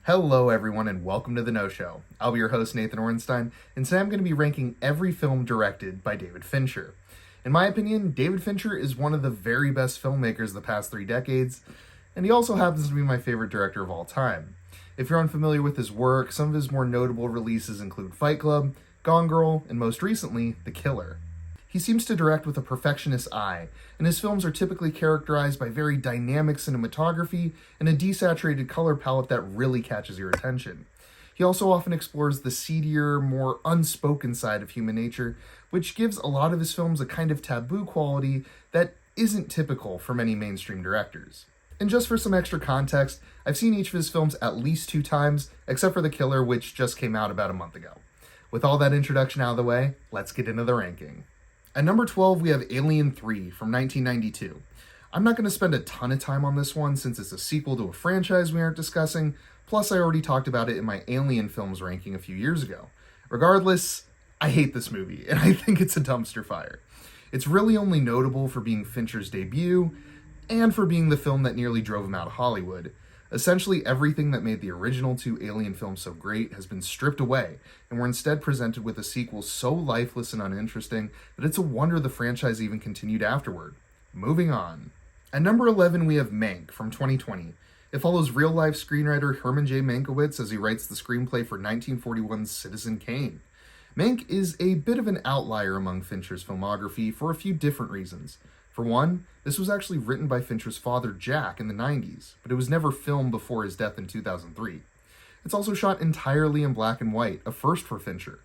Hello everyone and welcome to The No Show. I'll be your host Nathan Orenstein, and today I'm going to be ranking every film directed by David Fincher. In my opinion, David Fincher is one of the very best filmmakers of the past 3 decades, and he also happens to be my favorite director of all time. If you're unfamiliar with his work, some of his more notable releases include Fight Club, Gone Girl, and most recently, The Killer. He seems to direct with a perfectionist eye, and his films are typically characterized by very dynamic cinematography and a desaturated color palette that really catches your attention. He also often explores the seedier, more unspoken side of human nature, which gives a lot of his films a kind of taboo quality that isn't typical for many mainstream directors. And just for some extra context, I've seen each of his films at least 2 times, except for The Killer, which just came out about a month ago. With all that introduction out of the way, let's get into the ranking. At number 12, we have Alien 3 from 1992. I'm not going to spend a ton of time on this one since it's a sequel to a franchise we aren't discussing, plus I already talked about it in my Alien films ranking a few years ago. Regardless, I hate this movie, and I think it's a dumpster fire. It's really only notable for being Fincher's debut, and for being the film that nearly drove him out of Hollywood. Essentially everything that made the original 2 Alien films so great has been stripped away, and we're instead presented with a sequel so lifeless and uninteresting that it's a wonder the franchise even continued afterward. Moving on. At number 11, we have Mank from 2020. It follows real-life screenwriter Herman J. Mankiewicz as he writes the screenplay for 1941's Citizen Kane. Mank is a bit of an outlier among Fincher's filmography for a few different reasons. For one, this was actually written by Fincher's father Jack in the 90s, but it was never filmed before his death in 2003. It's also shot entirely in black and white, a first for Fincher.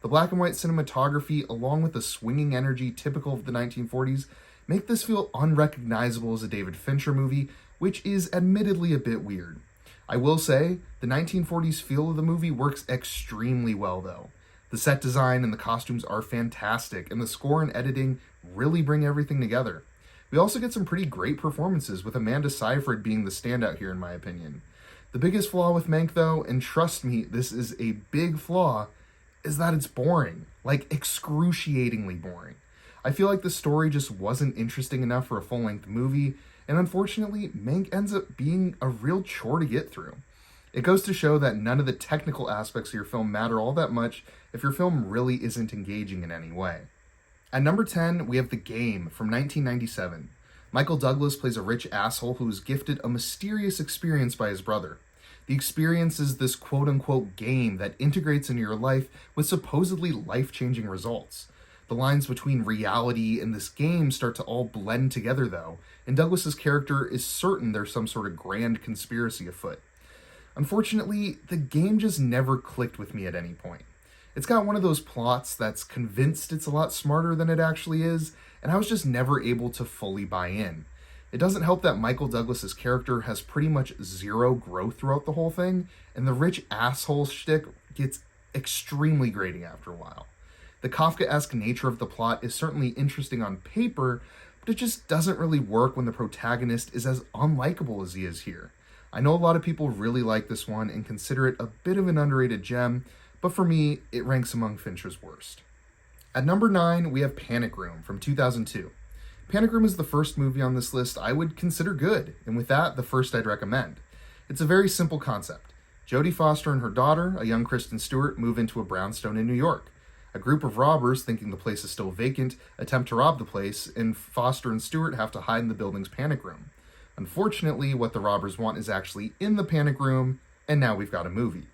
The black and white cinematography, along with the swinging energy typical of the 1940s, make this feel unrecognizable as a David Fincher movie, which is admittedly a bit weird. I will say, the 1940s feel of the movie works extremely well though. The set design and the costumes are fantastic, and the score and editing really bring everything together. We also get some pretty great performances, with Amanda Seyfried being the standout here in my opinion. The biggest flaw with Mank though, and trust me, this is a big flaw, is that it's boring. Like, excruciatingly boring. I feel like the story just wasn't interesting enough for a full-length movie, and unfortunately, Mank ends up being a real chore to get through. It goes to show that none of the technical aspects of your film matter all that much if your film really isn't engaging in any way. At number 10, we have The Game from 1997. Michael Douglas plays a rich asshole who is gifted a mysterious experience by his brother. The experience is this quote-unquote game that integrates into your life with supposedly life-changing results. The lines between reality and this game start to all blend together though, and Douglas's character is certain there's some sort of grand conspiracy afoot. Unfortunately, the game just never clicked with me at any point. It's got one of those plots that's convinced it's a lot smarter than it actually is, and I was just never able to fully buy in. It doesn't help that Michael Douglas's character has pretty much zero growth throughout the whole thing, and the rich asshole shtick gets extremely grating after a while. The Kafkaesque nature of the plot is certainly interesting on paper, but it just doesn't really work when the protagonist is as unlikable as he is here. I know a lot of people really like this one and consider it a bit of an underrated gem, but for me, it ranks among Fincher's worst. At number 9, we have Panic Room from 2002. Panic Room is the first movie on this list I would consider good, and with that, the first I'd recommend. It's a very simple concept. Jodie Foster and her daughter, a young Kristen Stewart, move into a brownstone in New York. A group of robbers, thinking the place is still vacant, attempt to rob the place, and Foster and Stewart have to hide in the building's panic room. Unfortunately, what the robbers want is actually in the panic room, and now we've got a movie.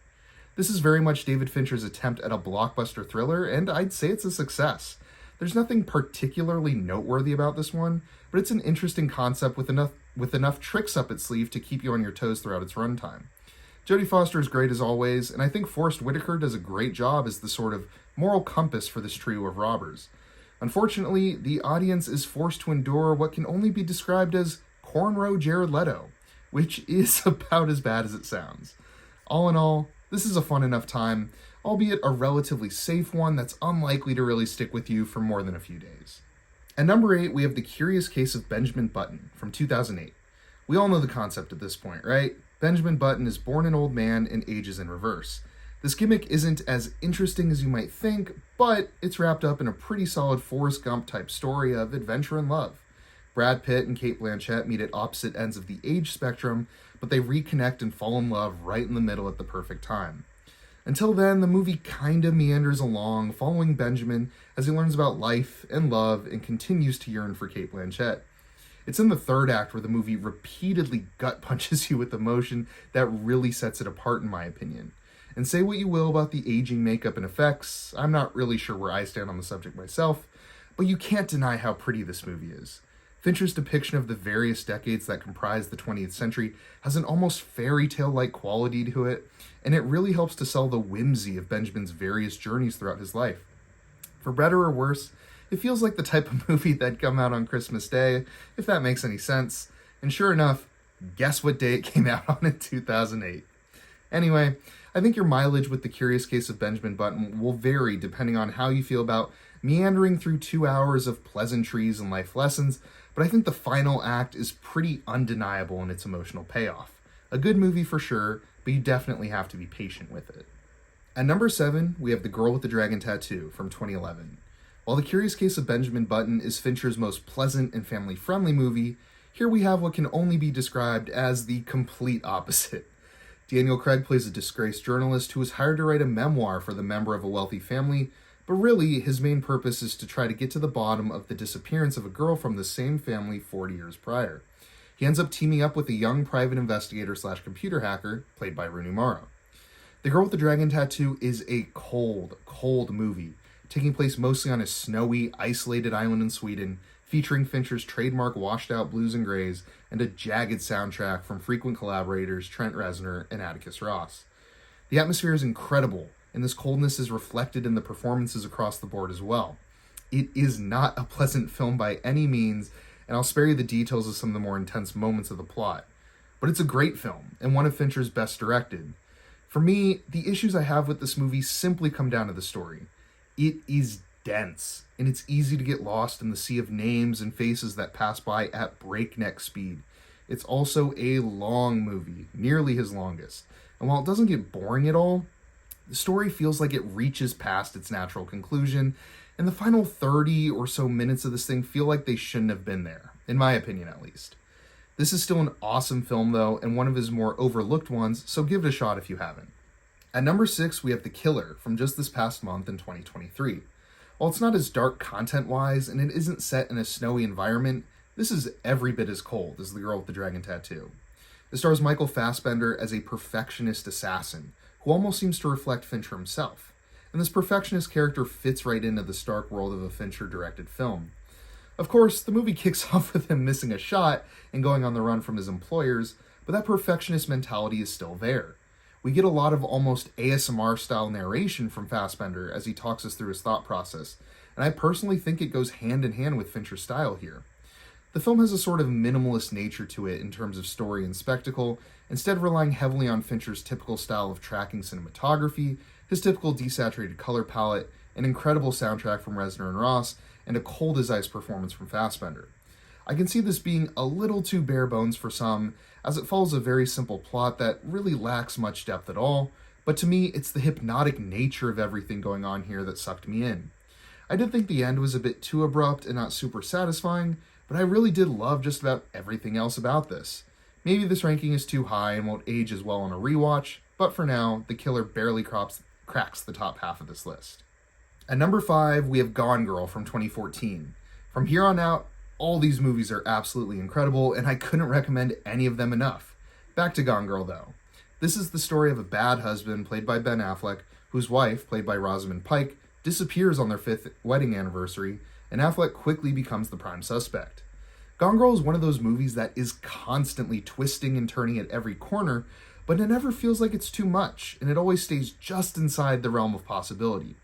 This is very much David Fincher's attempt at a blockbuster thriller, and I'd say it's a success. There's nothing particularly noteworthy about this one, but it's an interesting concept with enough tricks up its sleeve to keep you on your toes throughout its runtime. Jodie Foster is great as always, and I think Forest Whitaker does a great job as the sort of moral compass for this trio of robbers. Unfortunately, the audience is forced to endure what can only be described as cornrow Jared Leto, which is about as bad as it sounds. All in all, this is a fun enough time, albeit a relatively safe one that's unlikely to really stick with you for more than a few days. At number 8, we have The Curious Case of Benjamin Button from 2008. We all know the concept at this point, right? Benjamin Button is born an old man and ages in reverse. This gimmick isn't as interesting as you might think, but it's wrapped up in a pretty solid Forrest Gump type story of adventure and love. Brad Pitt and Cate Blanchett meet at opposite ends of the age spectrum, but they reconnect and fall in love right in the middle at the perfect time. Until then, the movie kinda meanders along, following Benjamin as he learns about life and love and continues to yearn for Cate Blanchett. It's in the third act where the movie repeatedly gut punches you with emotion that really sets it apart, in my opinion. And say what you will about the aging makeup and effects, I'm not really sure where I stand on the subject myself, but you can't deny how pretty this movie is. Fincher's depiction of the various decades that comprise the 20th century has an almost fairy tale-like quality to it, and it really helps to sell the whimsy of Benjamin's various journeys throughout his life. For better or worse, it feels like the type of movie that'd come out on Christmas Day, if that makes any sense. And sure enough, guess what day it came out on in 2008. Anyway, I think your mileage with The Curious Case of Benjamin Button will vary depending on how you feel about meandering through 2 hours of pleasantries and life lessons, but I think the final act is pretty undeniable in its emotional payoff. A good movie for sure, but you definitely have to be patient with it. At number 7, we have The Girl with the Dragon Tattoo from 2011. While The Curious Case of Benjamin Button is Fincher's most pleasant and family-friendly movie, here we have what can only be described as the complete opposite. Daniel Craig plays a disgraced journalist who was hired to write a memoir for the member of a wealthy family, but really his main purpose is to try to get to the bottom of the disappearance of a girl from the same family 40 years prior. He ends up teaming up with a young private investigator/computer hacker, played by Rooney Mara. The Girl with the Dragon Tattoo is a cold, cold movie, taking place mostly on a snowy, isolated island in Sweden, featuring Fincher's trademark washed-out blues and grays, and a jagged soundtrack from frequent collaborators Trent Reznor and Atticus Ross. The atmosphere is incredible, and this coldness is reflected in the performances across the board as well. It is not a pleasant film by any means, and I'll spare you the details of some of the more intense moments of the plot. But it's a great film, and one of Fincher's best directed. For me, the issues I have with this movie simply come down to the story. It is dense, and it's easy to get lost in the sea of names and faces that pass by at breakneck speed. It's also a long movie, nearly his longest, and while it doesn't get boring at all, the story feels like it reaches past its natural conclusion, and the final 30 or so minutes of this thing feel like they shouldn't have been there, in my opinion at least. This is still an awesome film though, and one of his more overlooked ones, so give it a shot if you haven't. At number 6, we have The Killer from just this past month in 2023. While it's not as dark content-wise, and it isn't set in a snowy environment, this is every bit as cold as The Girl with the Dragon Tattoo. It stars Michael Fassbender as a perfectionist assassin, who almost seems to reflect Fincher himself. And this perfectionist character fits right into the stark world of a Fincher-directed film. Of course, the movie kicks off with him missing a shot and going on the run from his employers, but that perfectionist mentality is still there. We get a lot of almost ASMR-style narration from Fassbender as he talks us through his thought process, and I personally think it goes hand in hand with Fincher's style here. The film has a sort of minimalist nature to it in terms of story and spectacle, instead relying heavily on Fincher's typical style of tracking cinematography, his typical desaturated color palette, an incredible soundtrack from Reznor and Ross, and a cold-as-ice performance from Fassbender. I can see this being a little too bare bones for some, as it follows a very simple plot that really lacks much depth at all, but to me, it's the hypnotic nature of everything going on here that sucked me in. I did think the end was a bit too abrupt and not super satisfying, but I really did love just about everything else about this. Maybe this ranking is too high and won't age as well on a rewatch, but for now, The Killer barely cracks the top half of this list. At number 5, we have Gone Girl from 2014. From here on out, all these movies are absolutely incredible, and I couldn't recommend any of them enough. Back to Gone Girl, though. This is the story of a bad husband, played by Ben Affleck, whose wife, played by Rosamund Pike, disappears on their 5th wedding anniversary, and Affleck quickly becomes the prime suspect. Gone Girl is one of those movies that is constantly twisting and turning at every corner, but it never feels like it's too much, and it always stays just inside the realm of possibility.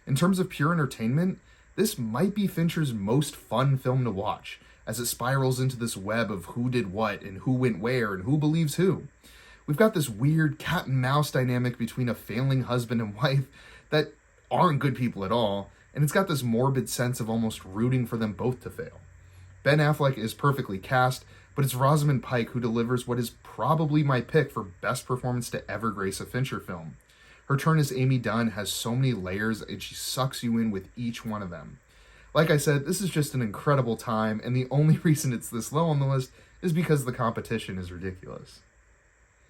In terms of pure entertainment, this might be Fincher's most fun film to watch, as it spirals into this web of who did what, and who went where, and who believes who. We've got this weird cat and mouse dynamic between a failing husband and wife that aren't good people at all, and it's got this morbid sense of almost rooting for them both to fail. Ben Affleck is perfectly cast, but it's Rosamund Pike who delivers what is probably my pick for best performance to ever grace a Fincher film. Her turn as Amy Dunn has so many layers, and she sucks you in with each one of them. Like I said, this is just an incredible time, and the only reason it's this low on the list is because the competition is ridiculous.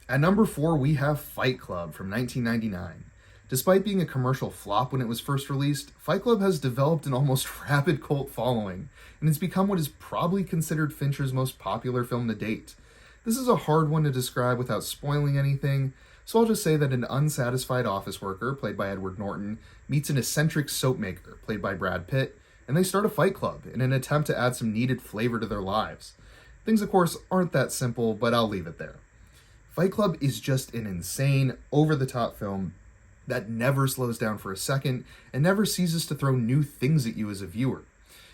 At number 4, we have Fight Club from 1999. Despite being a commercial flop when it was first released, Fight Club has developed an almost rabid cult following, and it's become what is probably considered Fincher's most popular film to date. This is a hard one to describe without spoiling anything, so I'll just say that an unsatisfied office worker, played by Edward Norton, meets an eccentric soap maker, played by Brad Pitt, and they start a fight club in an attempt to add some needed flavor to their lives. Things, of course, aren't that simple, but I'll leave it there. Fight Club is just an insane, over-the-top film that never slows down for a second and never ceases to throw new things at you as a viewer.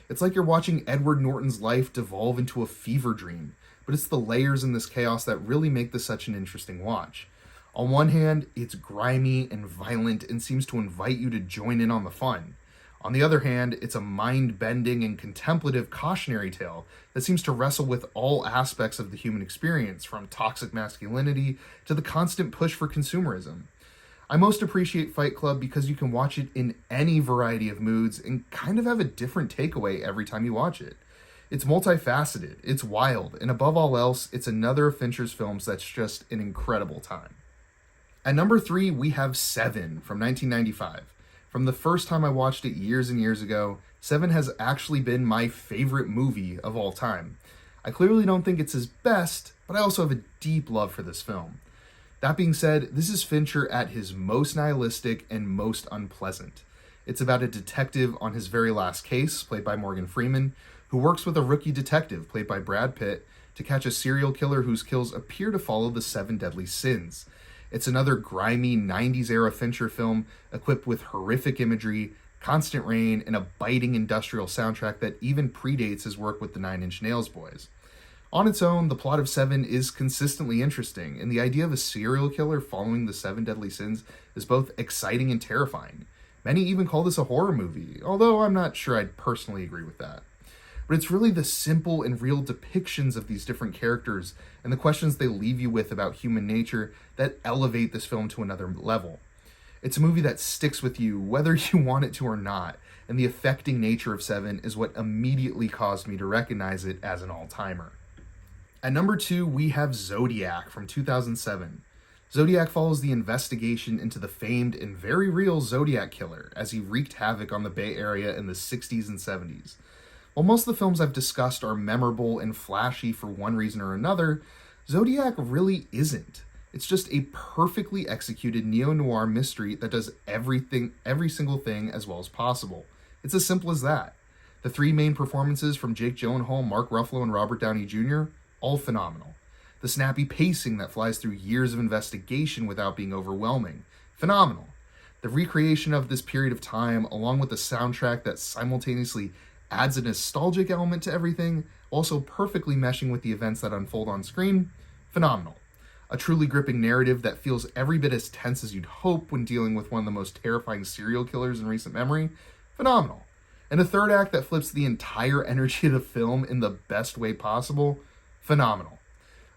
It's like you're watching Edward Norton's life devolve into a fever dream, but it's the layers in this chaos that really make this such an interesting watch. On one hand, it's grimy and violent and seems to invite you to join in on the fun. On the other hand, it's a mind-bending and contemplative cautionary tale that seems to wrestle with all aspects of the human experience, from toxic masculinity to the constant push for consumerism. I most appreciate Fight Club because you can watch it in any variety of moods and kind of have a different takeaway every time you watch it. It's multifaceted, it's wild, and above all else, it's another of Fincher's films that's just an incredible time. At number 3, we have Seven from 1995. From the first time I watched it years and years ago, Seven has actually been my favorite movie of all time. I clearly don't think it's his best, but I also have a deep love for this film. That being said, this is Fincher at his most nihilistic and most unpleasant. It's about a detective on his very last case, played by Morgan Freeman, who works with a rookie detective, played by Brad Pitt, to catch a serial killer whose kills appear to follow the 7 deadly sins. It's another grimy 90s-era Fincher film equipped with horrific imagery, constant rain, and a biting industrial soundtrack that even predates his work with the Nine Inch Nails boys. On its own, the plot of Seven is consistently interesting, and the idea of a serial killer following the 7 deadly sins is both exciting and terrifying. Many even call this a horror movie, although I'm not sure I'd personally agree with that. But it's really the simple and real depictions of these different characters and the questions they leave you with about human nature that elevate this film to another level. It's a movie that sticks with you whether you want it to or not, and the affecting nature of Seven is what immediately caused me to recognize it as an all-timer. At number 2, we have Zodiac from 2007. Zodiac follows the investigation into the famed and very real Zodiac killer as he wreaked havoc on the Bay Area in the 60s and 70s. While most of the films I've discussed are memorable and flashy for one reason or another, Zodiac really isn't. It's just a perfectly executed neo-noir mystery that does every single thing as well as possible. It's as simple as that. The 3 main performances from Jake Gyllenhaal, Mark Ruffalo, and Robert Downey Jr., all phenomenal. The snappy pacing that flies through years of investigation without being overwhelming, phenomenal. The recreation of this period of time, along with the soundtrack that simultaneously adds a nostalgic element to everything, also perfectly meshing with the events that unfold on screen, phenomenal. A truly gripping narrative that feels every bit as tense as you'd hope when dealing with one of the most terrifying serial killers in recent memory, phenomenal. And a third act that flips the entire energy of the film in the best way possible, phenomenal.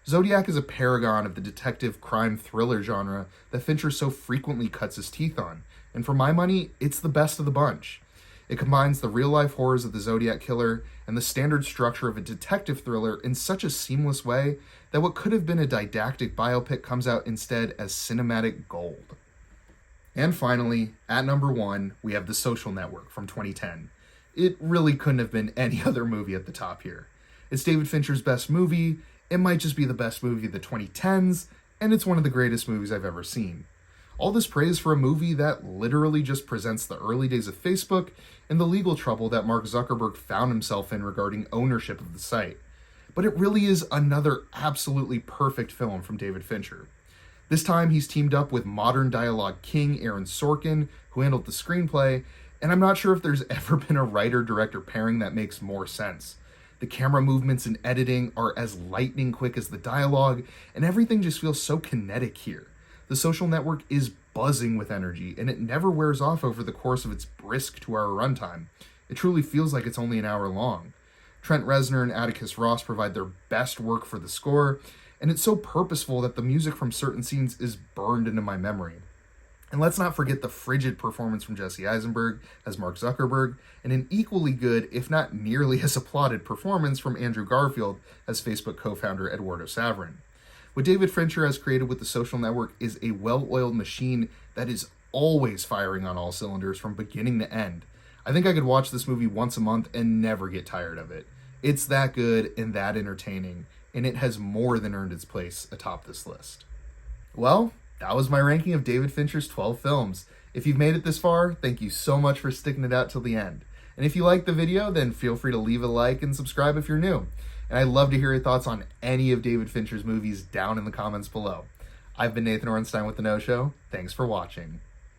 Zodiac is a paragon of the detective crime thriller genre that Fincher so frequently cuts his teeth on, and for my money, it's the best of the bunch. It combines the real-life horrors of the Zodiac killer and the standard structure of a detective thriller in such a seamless way that what could have been a didactic biopic comes out instead as cinematic gold. And finally, at number 1, we have The Social Network from 2010. It really couldn't have been any other movie at the top here. It's David Fincher's best movie, it might just be the best movie of the 2010s, and it's one of the greatest movies I've ever seen. All this praise for a movie that literally just presents the early days of Facebook and the legal trouble that Mark Zuckerberg found himself in regarding ownership of the site. But it really is another absolutely perfect film from David Fincher. This time he's teamed up with modern dialogue king Aaron Sorkin, who handled the screenplay, and I'm not sure if there's ever been a writer-director pairing that makes more sense. The camera movements and editing are as lightning quick as the dialogue, and everything just feels so kinetic here. The Social Network is buzzing with energy, and it never wears off over the course of its brisk 2-hour runtime. It truly feels like it's only an hour long. Trent Reznor and Atticus Ross provide their best work for the score, and it's so purposeful that the music from certain scenes is burned into my memory. And let's not forget the frigid performance from Jesse Eisenberg as Mark Zuckerberg, and an equally good, if not nearly as applauded performance from Andrew Garfield as Facebook co-founder Eduardo Saverin. What David Fincher has created with The Social Network is a well-oiled machine that is always firing on all cylinders from beginning to end. I think I could watch this movie once a month and never get tired of it. It's that good and that entertaining, and it has more than earned its place atop this list. Well, that was my ranking of David Fincher's 12 films. If you've made it this far, thank you so much for sticking it out till the end. And if you liked the video, then feel free to leave a like and subscribe if you're new. And I'd love to hear your thoughts on any of David Fincher's movies down in the comments below. I've been Nathan Orenstein with The No Show. Thanks for watching.